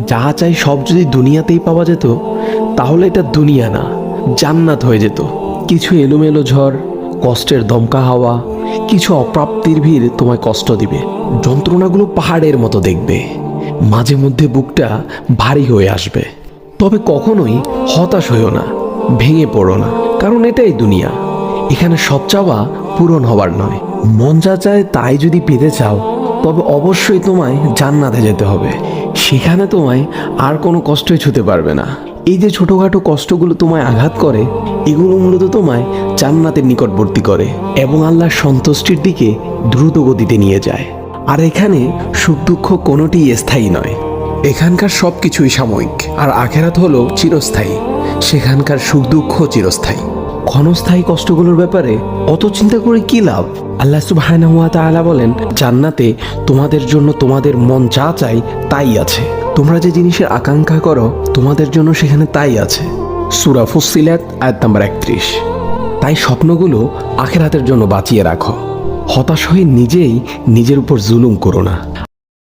যা চাই সব যদি দুনিয়াতেই পাওয়া যেত, তাহলে এটা দুনিয়া না, জান্নাত হয়ে যেত। কিছু এলোমেলো ঝড়, কষ্টের দমকা হাওয়া, কিছু অপ্রাপ্তির ভিড় তোমায় কষ্ট দিবে। যন্ত্রণাগুলো পাহাড়ের মতো দেখবে, মাঝে মধ্যে বুকটা ভারী হয়ে আসবে। তবে কখনোই হতাশ হইও না, ভেঙে পড়ো না, কারণ এটাই দুনিয়া। এখানে সব চাওয়া পূরণ হবার নয়। মন যা চায় তাই যদি পেতে চাও, তবে অবশ্যই তোমায় জান্নাতে যেতে হবে। সেখানে তোমায় আর কোনো কষ্টই ছুতে পারবে না। এই যে ছোটোখাটো কষ্টগুলো তোমায় আঘাত করে, এগুলো মূলত তোমায় জান্নাতের নিকটবর্তী করে এবং আল্লাহর সন্তুষ্টির দিকে দ্রুত গতিতে নিয়ে যায়। আর এখানে সুখ দুঃখ কোনোটিই স্থায়ী নয়। এখানকার সব কিছুই সাময়িক, আর আখেরাত হলো চিরস্থায়ী। সেখানকার সুখ দুঃখ চিরস্থায়ী। ক্ষণস্থায়ী কষ্টগুলোর ব্যাপারে অত চিন্তা করে কি লাভ? আল্লাহ সুবহানাহু ওয়া তাআলা বলেন, জান্নাতে তোমাদের জন্য তোমাদের মন যা চাই তাই আছে। তোমরা যে জিনিসের আকাঙ্ক্ষা করো, তোমাদের জন্য সেখানে তাই আছে। সূরা ফুসসিলাত আয়াত নাম্বার 31। তাই স্বপ্নগুলো আখিরাতের জন্য বাঁচিয়ে রাখো। হতাশ হয়ে নিজেই নিজের উপর জুলুম করো না।